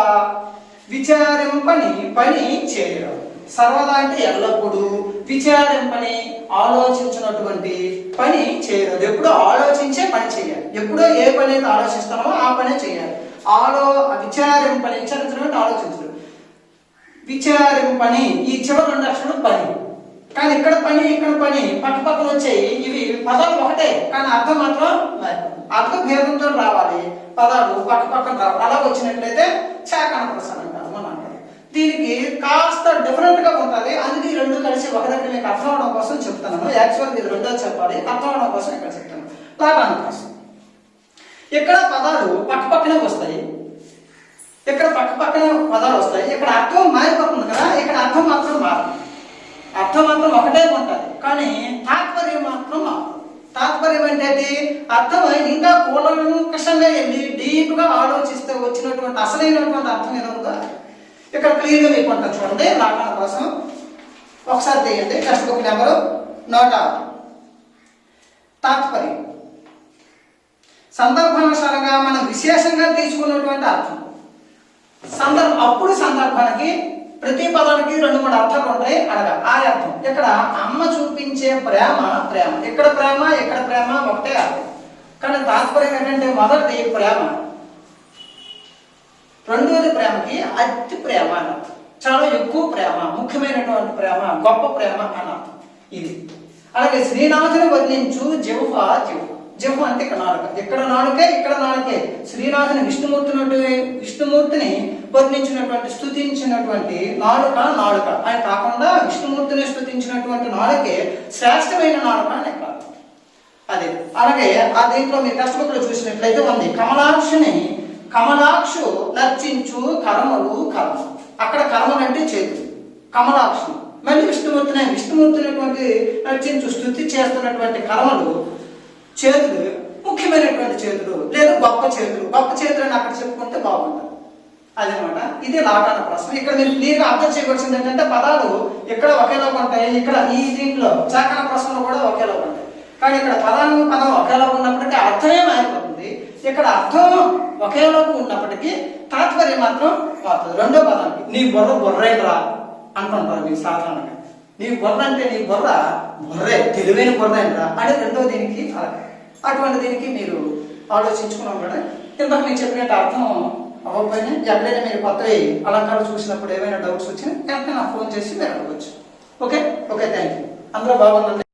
విచారింపని పని చేయడం. సర్వదా అంటే ఎల్లప్పుడూ, విచారింపని ఆలోచించినటువంటి పని చేయదు. ఎప్పుడో ఆలోచించే పని చేయాలి. ఎప్పుడో ఏ పని అయితే ఆలోచిస్తామో ఆ పనే చేయాలి. విచారింపని విచారించడం ఆలోచించడం. విచారింపని ఈ చివరి 2 అక్షరాలు పని. కానీ ఇక్కడ పని ఇక్కడ పని పక్క పక్కన వచ్చాయి. ఇవి పదాలు ఒకటే కానీ అర్థం మాత్రం అర్థ భేదంతో రావాలి. పదాలు పక్క పక్కన రావాలి. అలా వచ్చినట్లయితే చాకాన ప్రశ్న అంటారు మనం అంటారు. దీనికి కాస్త డిఫరెంట్ గా ఉంటుంది. అందుకే ఈ రెండు కలిసి ఒక దగ్గర మీకు అర్థం అవడం కోసం చెప్తున్నాను. యాక్చువల్గా ఇది రెండో చెప్పాలి, అర్థం అవడం కోసం ఇక్కడ చెప్తాను. లాగాన ప్రశ్న. ఇక్కడ పదాలు పక్క పక్కనే వస్తాయి, ఇక్కడ పక్క పక్కనే పదాలు వస్తాయి. ఇక్కడ అర్థం మారిపోతుంది కదా, ఇక్కడ అర్థం మాత్రం మారుతుంది. అర్థం మాత్రం ఒకటే ఉంటుంది కానీ తాత్పర్యం మాత్రం మారుతుంది. తాత్పర్యం అంటే అర్థం ఇంకా కూలంకషంగా వెళ్ళి డీప్ గా ఆలోచిస్తే వచ్చినటువంటి అసలైనటువంటి అర్థం ఏదో ఉందో ఇక్కడ క్లియర్గా మీకు ఉంటుంది. చూడండి లాగాన కోసం ఒకసారి తీయండి. Text book number 106. తాత్పర్యం సందర్భానుసారంగా మనం విశేషంగా తీసుకున్నటువంటి అర్థం. అప్పుడు సందర్భానికి ప్రతి పదానికి 2-3 అర్థాలు ఉంటాయి అనగా ఆ అర్థం. ఇక్కడ అమ్మ చూపించే ప్రేమ ప్రేమ, ఇక్కడ ప్రేమ ఇక్కడ ప్రేమ ఒకటే అర్థం. కానీ తాత్పర్యం ఏంటంటే మొదటిది ప్రేమ, రెండోది ప్రేమకి అతి ప్రేమ అని అర్థం. చాలా ఎక్కువ ప్రేమ, ముఖ్యమైనటువంటి ప్రేమ, గొప్ప ప్రేమ అని అర్థం ఇది. అలాగే శ్రీనాథుని వర్ణించు జిహ్వ. జిహ్వ అంటే ఇక్కడ నాలుక, ఇక్కడ నాలుకే ఇక్కడ నాలుకే. శ్రీనాథుని విష్ణుమూర్తిని వర్ణించినటువంటి స్తుతించినటువంటి నాలుక అని కాకుండా విష్ణుమూర్తిని స్తుతించినటువంటి నాలుకే శ్రేష్టమైన నాలుక అని ఇక్కడ అదే. అలాగే ఆ దీంట్లో మీరు టెక్స్ట్ బుక్ లో చూసినట్లయితే ఉంది కమలాక్షు నర్చించు కర్మలు కర్మ. అక్కడ కర్మలు అంటే చేతులు, కమలాక్షు. మళ్ళీ విష్ణుమూర్తినటువంటి నర్చించు స్తుతి చేస్తున్నటువంటి కర్మలు చేతులు, ముఖ్యమైనటువంటి చేతులు లేదా గొప్ప చేతులు. గొప్ప చేతులు అని అక్కడ చెప్పుకుంటే బాగుంటుంది. అదనమాట. ఇది లాగాన ప్రశ్న. ఇక్కడ మీరు క్లియర్గా అర్థం చేయవలసింది ఏంటంటే పదాలు ఇక్కడ ఒకేలాగా ఉంటాయి, ఇక్కడ ఈ దీంట్లో చాకాన ప్రశ్నలు కూడా ఒకేలాగా ఉంటాయి. కానీ ఇక్కడ పదం ఒకేలాగా ఉన్నప్పటికీ అర్థమే మారిపోతుంది. ఇక్కడ అర్థం ఒకేలాగా ఉన్నప్పటికీ తాత్పర్యం మాత్రం మారుతుంది. రెండో పదానికి నీ బొర్రేరా అంటుంటారు మీరు సాధారణంగా. నీ బొర్ర అంటే నీ బొర్రే తెలివైన బొర్ర ఏంట్రా అని రెండో దీనికి అటువంటి దీనికి మీరు ఆలోచించుకున్నాం కూడా. ఇంతకు మీకు చెప్పినట్టు అర్థం అవ్వకపోయినా ఎక్కడైనా మీరు కొత్తవి అలంకారాలు చూసినప్పుడు ఏమైనా డౌట్స్ వచ్చినా వెంటనే నాకు ఫోన్ చేసి మీరు అడగవచ్చు. Okay thank you. అందరూ బాగుందండి.